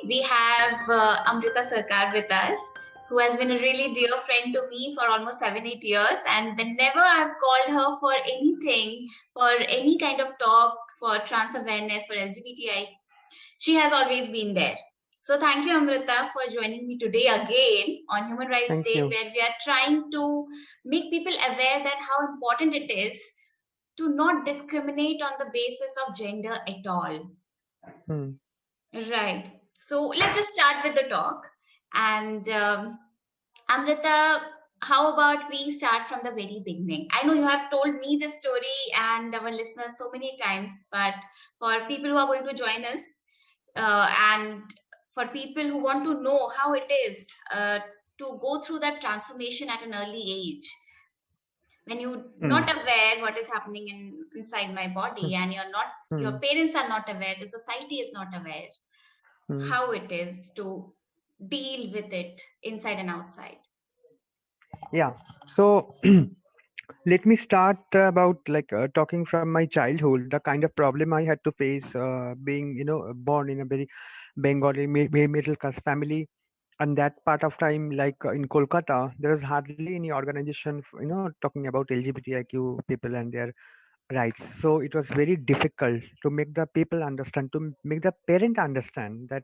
we have Amrita Sarkar with us, who has been a really dear friend to me for almost 7-8 years. And whenever I've called her for anything, for any kind of talk, for trans awareness, for LGBTI, she has always been there. So thank you, Amrita, for joining me today again on Human Rights Thank Day, you. where we are trying to make people aware that how important it is to not discriminate on the basis of gender at all. Hmm. Right. So let's just start with the talk. And Amrita, how about we start from the very beginning? I know you have told me this story and our listeners so many times, but for people who are going to join us and for people who want to know how it is to go through that transformation at an early age, when you're Hmm. not aware what is happening inside my Hmm. body and your Hmm. parents are not aware, the society is not aware Hmm. how it is to deal with it inside and outside. Yeah. So let me start about talking from my childhood, the kind of problem I had to face being, born in a very Bengali middle class family. And that part of time, in Kolkata, there was hardly any organization, talking about LGBTIQ people and their rights. So it was very difficult to make the people understand, to make the parent understand that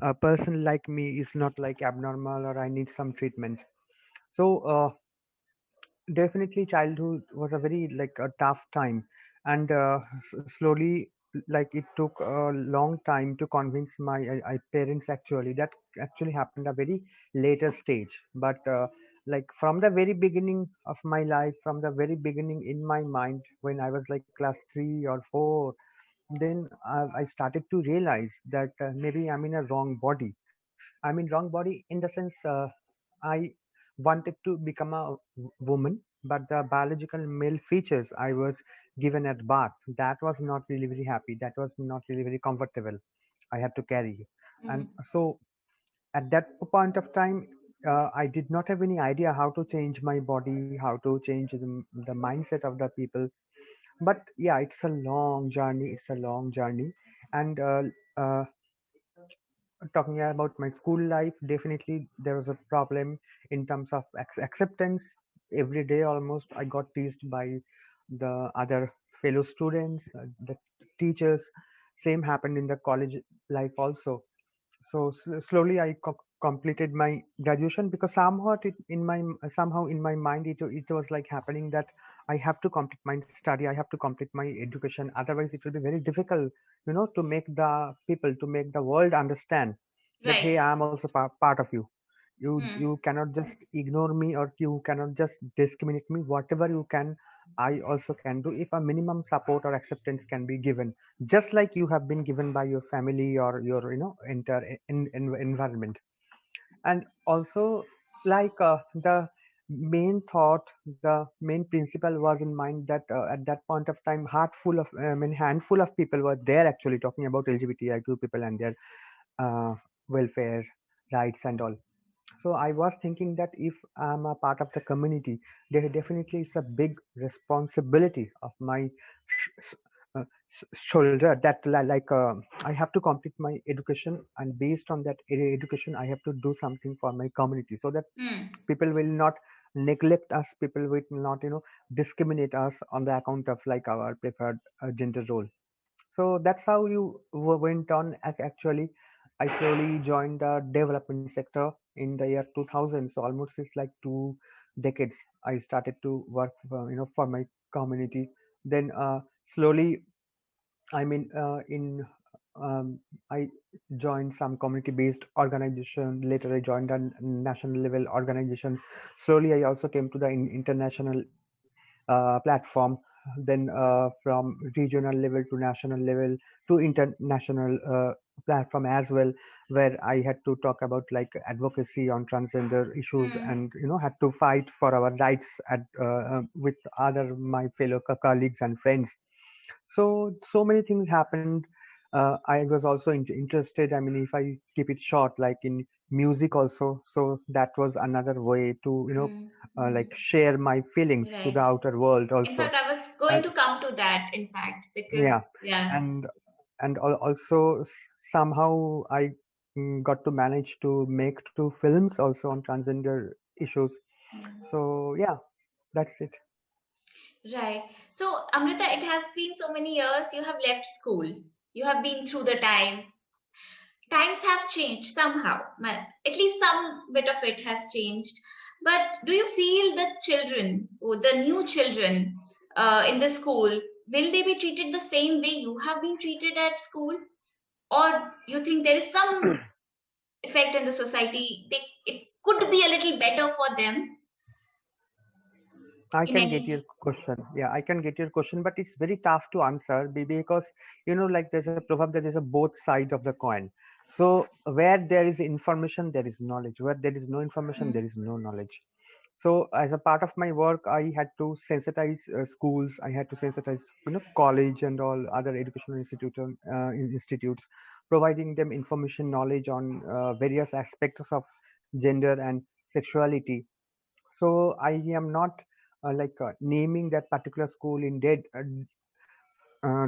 a person like me is not like abnormal or I need some treatment. So definitely childhood was a very like a tough time, and slowly, like it took a long time to convince my parents. Actually, that actually happened a very later stage, but from the very beginning of my life, from the very beginning in my mind, when I was like class 3 or 4, then I started to realize that maybe I'm in a wrong body. I mean, wrong body in the sense I wanted to become a woman, but the biological male features I was given at birth, that was not really very happy. That was not really very comfortable. I had to carry. And Mm. so at that point of time, I did not have any idea how to change my body, how to change the mindset of the people. But yeah, it's a long journey. It's a long journey. And talking about my school life, definitely there was a problem in terms of acceptance. Every day almost I got teased by the other fellow students, the teachers. Same happened in the college life also. So slowly I completed my graduation, because somehow in my mind it was like happening that I have to complete my study, I have to complete my education, otherwise it will be very difficult, to make the people, to make the world understand that hey, Right. I am also part of you. You Hmm. cannot just ignore me, or you cannot just discriminate me. Whatever you can, I also can do, if a minimum support or acceptance can be given, just like you have been given by your family or your entire environment. And also, the main thought, the main principle was in mind that at that point of time, handful of people were there actually talking about LGBTIQ people and their uh, welfare rights and all. So I was thinking that if I'm a part of the community, there definitely is a big responsibility of my shoulder, that I have to complete my education, and based on that education I have to do something for my community, so that Hmm. people will not neglect us, people will not discriminate us on the account of like our preferred gender role. So that's how you went on. Actually, I slowly joined the development sector in the year 2000. So almost it's like 2 decades. I started to work for my community. Then slowly, I mean, I joined some community-based organization. Later, I joined a national level organization. Slowly, I also came to the international platform. Then from regional level to national level to international platform as well, where I had to talk about like advocacy on transgender issues, Hmm. and had to fight for our rights with other my fellow colleagues and friends. So many things happened. I was also interested, I mean, if I keep it short, like in music also. So that was another way to Hmm. Hmm. like share my feelings to the Right. outer world In also. fact, I was going And to come to that, in fact, yeah, because, yeah. and also somehow I got to manage to make 2 films also on transgender issues. So yeah, that's it. Right. So, Amrita, it has been so many years you have left school. You have been through the time. Times have changed somehow. At least some bit of it has changed. But do you feel the children, or the new children in the school, will they be treated the same way you have been treated at school? Or you think there is some effect in the society? It could be a little better for them I in can get any your way. question. Yeah, I can get your question, but it's very tough to answer because like there's a proverb that there's a both side of the coin. So where there is information, there is knowledge. Where there is no information, there Mm, is no knowledge. So as a part of my work, I had to sensitize schools. I had to sensitize, college and all other educational institutes, providing them information, knowledge on various aspects of gender and sexuality. So I am not naming that particular school in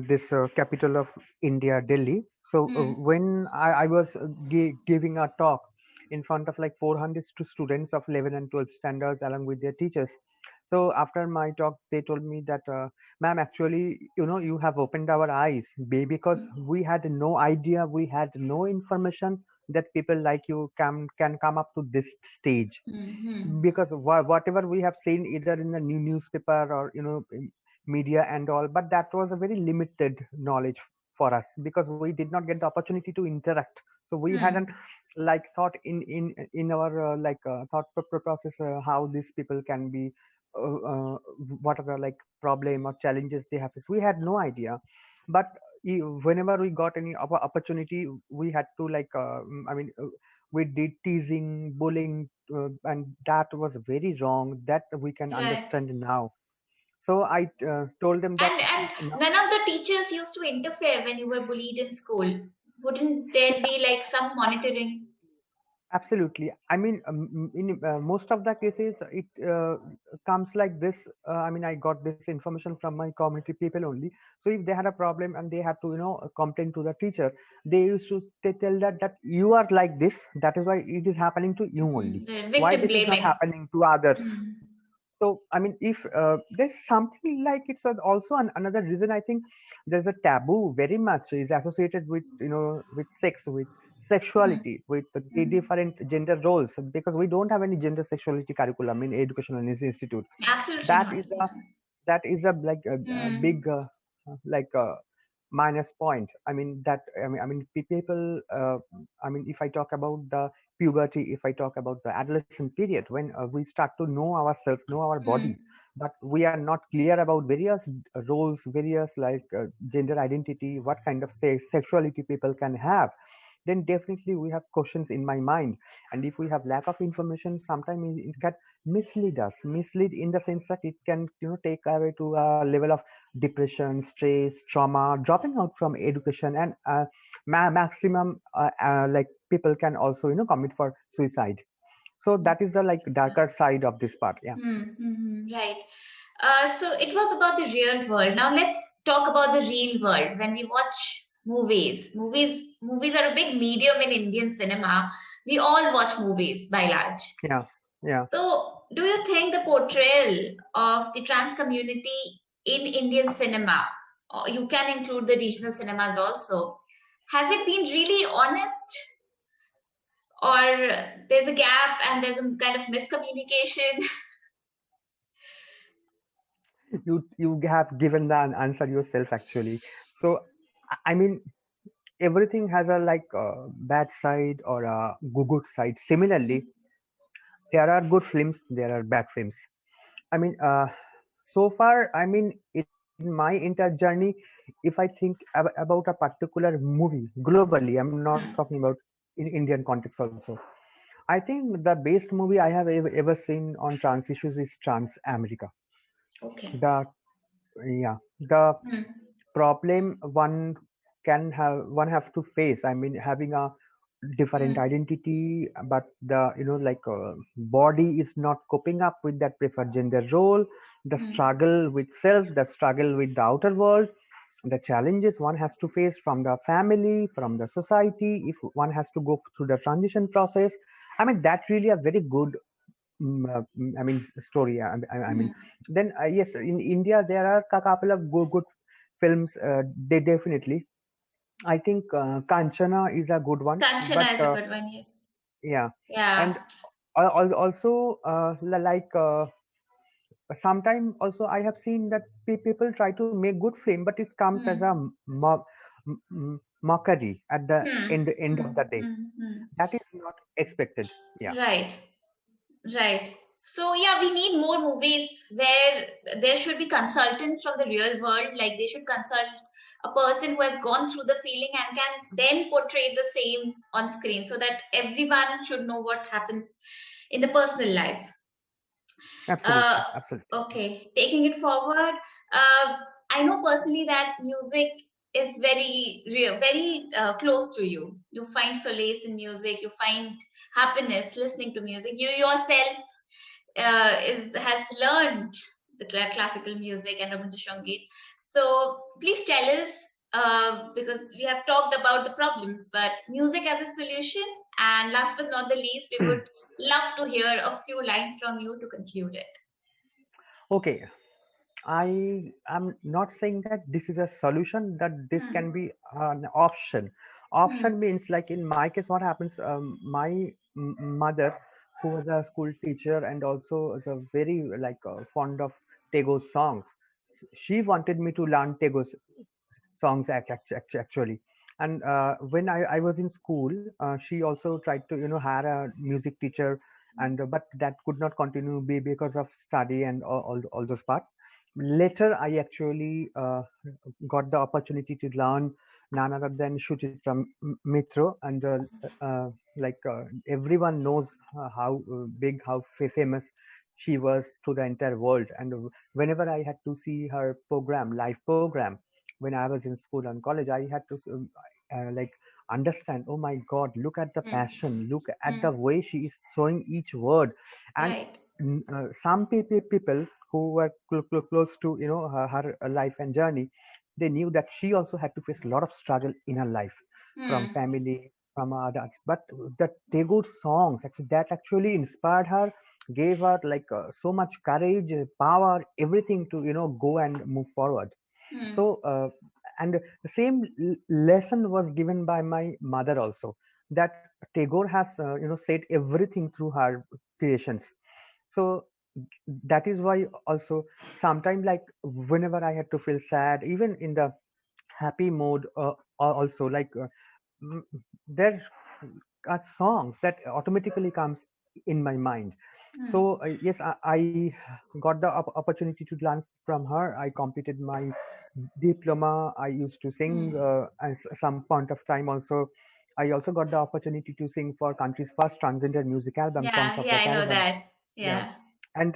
this capital of India, Delhi. So mm, when I was giving a talk in front of like 400 students of 11 and 12 standards along with their teachers. So after my talk, they told me that, ma'am, actually, you have opened our eyes because we had no idea, we had no information that people like you can come up to this stage, mm, mm, because whatever we have seen either in the newspaper or in media and all, but that was a very limited knowledge for us because we did not get the opportunity to interact. So we hadn't mm, like thought in our thought process how these people can be, what are the like problem or challenges they have. We had no idea, but whenever we got any opportunity, we had to we did teasing, bullying, and that was very wrong. That we can right. understand now. So I told them that And no, none of the teachers used to interfere when you were bullied in school. Wouldn't there be like some monitoring? absolutely. I mean, in most of the cases, it comes like this. I mean, I got this information from my community people only. So if they had a problem and they had to, complain to the teacher, they used to tell that you are like this. That is why it is happening to you only. Why Victim this is not blaming. happening to others? Mm, So I mean, if there's something like it's also another reason, I think there's a taboo very much is associated with with sex, with mm, sexuality, with the different gender roles, because we don't have any gender sexuality curriculum in educational institute. absolutely That not. is a that is a like a Mm, big like minus point. I mean that I mean people. I mean, if I talk about the puberty, if I talk about the adolescent period when we start to know ourselves, know our body, mm, but we are not clear about various roles, various gender identity, what kind of sexuality people can have, then definitely we have questions in my mind. And if we have lack of information, sometimes it can mislead in the sense that it can take away to a level of depression, stress, trauma, dropping out from education, and maximum like people can also commit for suicide. So that is the like darker side of this part. Yeah. right. So it was about the real world. Now let's talk about the real world. When we watch movies are a big medium in Indian cinema. We all watch movies by large. Yeah. Yeah. So, do you think the portrayal of the trans community in Indian cinema, or you can include the regional cinemas also, has it been really honest, or there's a gap and there's a kind of miscommunication? You have given the answer yourself actually. So I mean, everything has a like bad side or a good side. Similarly, there are good films, there are bad films. I mean, so far, I mean, in my entire journey, if I think about a particular movie globally, I'm not talking about in Indian context also. I think the best movie I have ever seen on trans issues is Trans America. Okay. The yeah, the Hmm. problem one have to face. I mean, having a different Hmm. identity, but the body is not coping up with that preferred gender role, the Hmm. struggle with self, the struggle with the outer world. the challenges one has to face from the family, from the society, if one has to go through the transition process. I mean, that's really a very good I mean, story. I mean, Hmm. then yes, in India there are a couple of good films. They definitely. I think Kanchana is a good one, but Kanchana is a good one, yes. yeah, Yeah. and also like sometimes also I have seen that people try to make good film, but it comes as a Hmm. mockery at the Hmm. end Hmm. of the day. Hmm. Hmm. That is not expected. Yeah, Right. Right. So yeah, we need more movies where there should be consultants from the real world. Like they should consult a person who has gone through the feeling and can then portray the same on screen, so that everyone should know what happens in the personal life. Uh, absolutely, absolutely. okay, taking it forward, uh, I know personally that music is very real, very close to you. You find solace in music. You find happiness listening to music. You yourself has learned the classical music and Rabindra Sangeet. So please tell us, because we have talked about the problems, but music as a solution. And last but not the least, we would love to hear a few lines from you to conclude it. Okay, I am not saying that this is a solution, that this Hmm. can be an option. Option Hmm. means, like in my case, what happens, my mother, who was a school teacher and also is a very like fond of Tego's songs, she wanted me to learn Tego's songs actually. And when I was in school, she also tried to hire a music teacher, and but that could not continue because of study and all those parts. Later I actually got the opportunity to learn none other than Shuchitra Mitro, and like everyone knows how big, how famous she was to the entire world. And whenever I had to see her program, live program, when I was in school and college, I had to like understand. Oh my God! Look at the Hmm. passion. Look at the Hmm. way she is throwing each word. And Right. some people who were close to her life and journey, they knew that she also had to face a lot of struggle in her life, from Hmm. family, from others. But the Tagore songs actually, that actually inspired her, gave her like so much courage, power, everything to go and move forward. Hmm. So and the same lesson was given by my mother also, that Tagore has said everything through her creations. So that is why also sometimes, like whenever I had to feel sad, even in the happy mode, also like mm, there are songs that automatically comes in my mind. Hmm. So yes, I got the opportunity to learn from her. I completed my diploma. I used to sing Hmm. at some point of time also. I also got the opportunity to sing for country's first transgender music album, Songs Yeah. of Yeah. the I know Caravan. that. Yeah, Yeah. and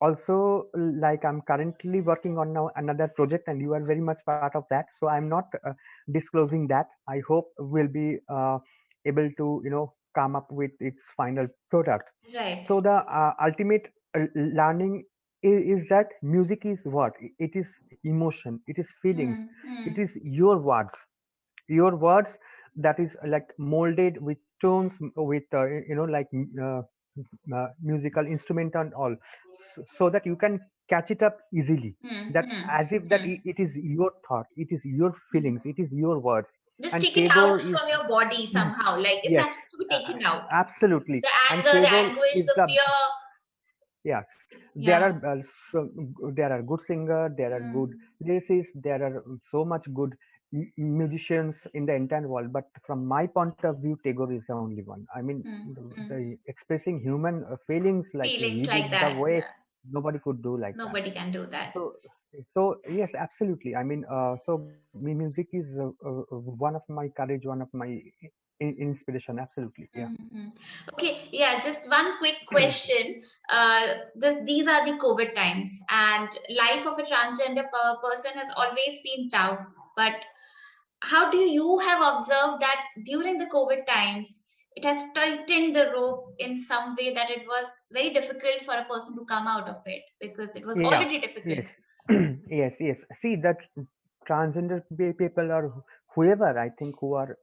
also, like I'm currently working on now another project, and you are very much part of that, so I'm not disclosing that. I hope we'll be able to come up with its final product. Right. So the ultimate learning is that music is what it is: emotion, it is feelings, Hmm. it Hmm. is your words that is like molded with tones, with like musical instrument and all, so that you can catch it up easily, Hmm. that Hmm. as if that Hmm. it is your thought, it is your feelings, it is your words. Just And take it Tagore out is from your body somehow. Like it yes, has to be taken out. absolutely. The And anger, the Tagore anguish, is the the fear. yes, there Yeah. are there are good singer, there are good Hmm. lyricists, there are so much good musicians in the entire world. But from my point of view, Tagore is the only one. I mean, Hmm. Hmm. the expressing human feelings like Feelings he did like the that. way Yeah. nobody could do like that. Nobody can do that. So, so yes, absolutely. I mean, so music is one of my courage, one of my inspiration. Absolutely, yeah. Mm-hmm. Okay, yeah, just one quick question. These are the COVID times, and life of a transgender person has always been tough. But how do you have observed that during the COVID times, it has tightened the rope in some way that it was very difficult for a person to come out of it because it was Yeah, already difficult. yes, yes, yes. See that. transgender people or whoever, I think, who are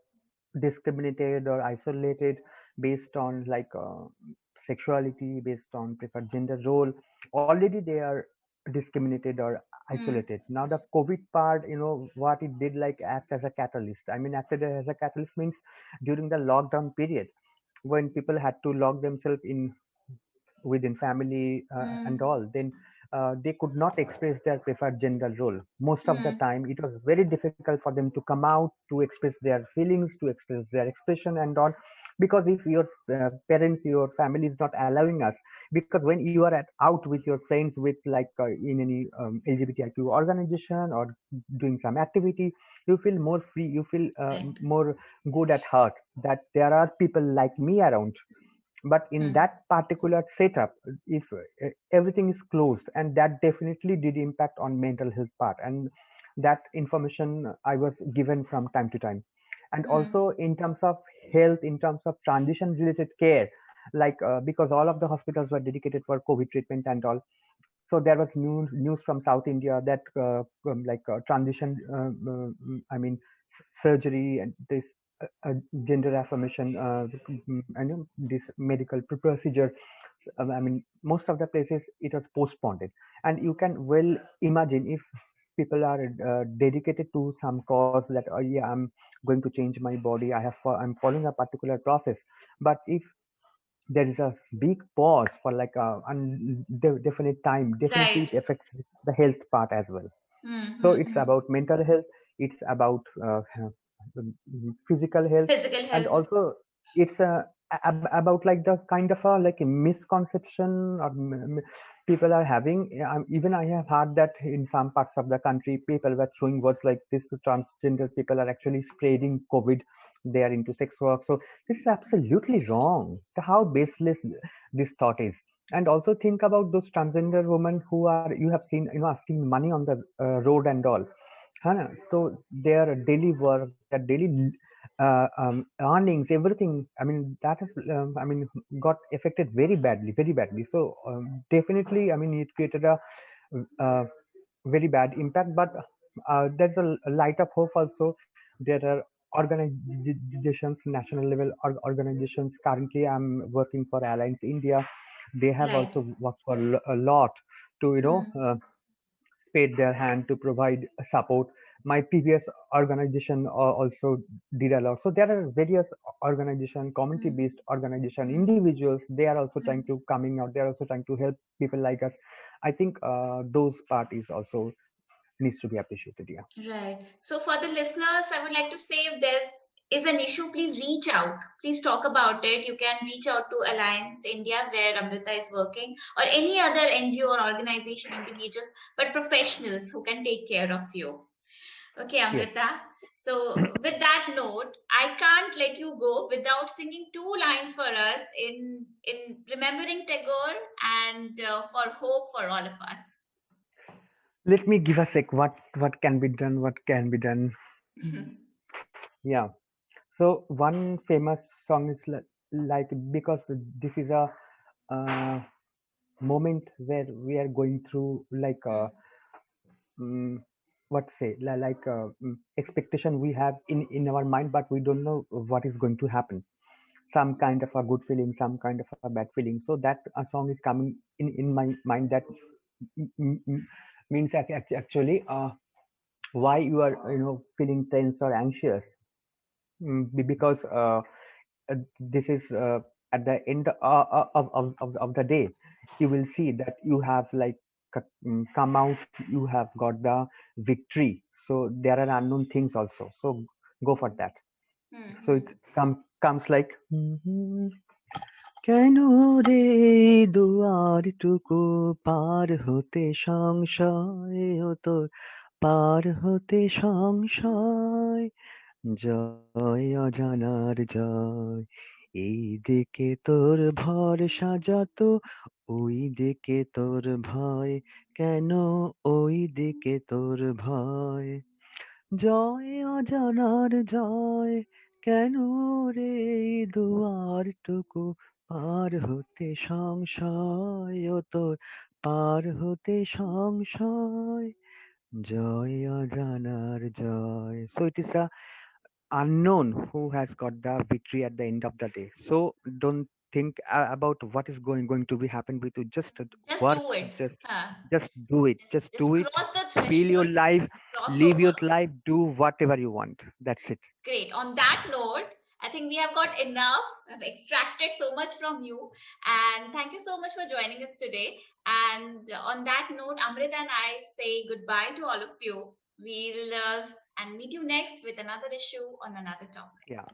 discriminated or isolated based on like sexuality, based on preferred gender role, already they are discriminated or Hmm. isolated. Now the COVID part, what it did, like act as a catalyst. I mean, acted as a catalyst means during the lockdown period, when people had to lock themselves in within family and Hmm. all, then they could not express their preferred gender role. Most of the Hmm. time it was very difficult for them to come out, to express their feelings, to express their expression and all, because if your parents, your family is not allowing us, because when you are out with your friends, with like in any LGBTIQ organization or doing some activity, you feel more free, you feel Right. more good at heart that there are people like me around. But in Hmm. that particular setup, if everything is closed, and that definitely did impact on mental health part, and that information I was given from time to time. And Hmm. also in terms of health, in terms of transition related care, like because all of the hospitals were dedicated for COVID treatment and all, so there was news from South India that transition, I mean, surgery and this gender affirmation, I know this medical procedure. I mean, most of the places it was postponed, and you can well imagine if people are dedicated to some cause that, oh yeah, I'm going to change my body. I'm following a particular process, but if there is a big pause for like a definite time, definitely Right. it affects the health part as well. Hmm. So Hmm. it's Hmm. about mental health, it's about physical health, Physical and health. also it's about like the kind of a like a misconception or people are having. Even I have heard that in some parts of the country people were throwing words like this to transgender people are actually spreading COVID, they are into sex work. So this is absolutely wrong. So how baseless this thought is. And also think about those transgender women who are, you have seen, asking money on the road and all. Hana. So their daily work, their daily earnings, everything. I mean, that has, I mean, got affected very badly, very badly. So definitely, I mean, it created a uh, very bad impact. But there's a light of hope also. There are organizations, national level organizations. Currently, I'm working for Alliance India. They have Right. also worked for a lot to, Hmm. paid their hand to provide support. My previous organization also did a lot. So there are various organization, Hmm. community-based organization, Hmm. individuals. They are also Hmm. trying to coming out. They are also trying to help people like us. I think those parties also needs to be appreciated. Yeah. Right. So for the listeners, I would like to say if there's is an issue, please reach out. Please talk about it. You can reach out to Alliance India, where Amrita is working, or any other NGO or organization, individuals, but professionals who can take care of you. Okay, Yes. Amrita. So with that note, I can't let you go without singing two lines for us in remembering Tagore and for hope for all of us. Let me give a sec. What can be done? What can be done? Yeah. So one famous song is like, because this is a uh, moment where we are going through like um, what to say expectation we have in our mind, but we don't know what is going to happen. Some kind of a good feeling, some kind of a bad feeling. So that a song is coming in my mind, that m- m- m- means actually why you are feeling tense or anxious. Because this is at the end of the day, you will see that you have like come out, you have got the victory. So there are unknown things also, so go for that. So it comes like কেন রে দুয়ারটুকু পার হতে সংশয় হতো, পার হতে সংশয়, জয় অজানার জয়, এই দিকে তোর ভরসা যত, ওই দিকে তোর ভয়, কেন ওই দিকে তোর ভয়, জয় অজানার জয়, কেন রে এই দুয়ারটুকু পার হতে সংশয় ও তোর, পার হতে সংশয়, Joy Janar joy. So it is a unknown who has got the victory at the end of the day. So don't think about what is going to be happen with you. Just Just work. do it. Just Huh. just do it. Just Just do it. cross the Feel your threshold, life. cross Live your over. life. Do whatever you want. That's it. Great. On that note, I think we have got enough. I've extracted so much from you. And thank you so much for joining us today. And on that note, Amrita and I say goodbye to all of you. We'll and meet you next with another issue on another topic. Yeah.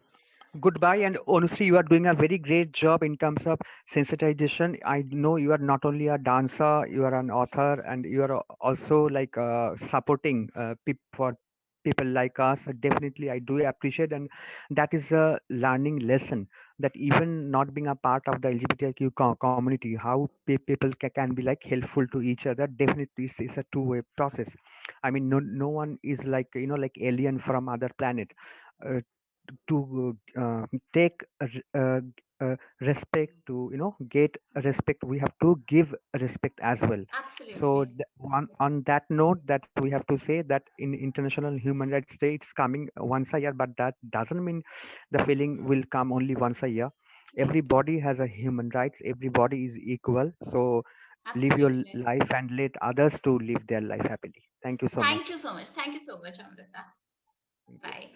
Goodbye, and honestly, you are doing a very great job in terms of sensitization. I know you are not only a dancer, you are an author, and you are also like supporting for people like us. Definitely, I do appreciate, and that is a learning lesson that even not being a part of the LGBTQ community, how people can be like helpful to each other. Definitely, it's a two-way process. I mean, no one is like like alien from other planet. Uh, to take respect, to get respect, we have to give respect as well. So Absolutely. on that note, that we have to say that in International Human Rights Day, it's coming once a year, but that doesn't mean the feeling will come only once a year. Right. Everybody has a human rights, everybody is equal. So live your Absolutely. life and let others to live their life happily. Thank you so Thank much. you so much. Thank you so much, Amrita. Thank you. Bye.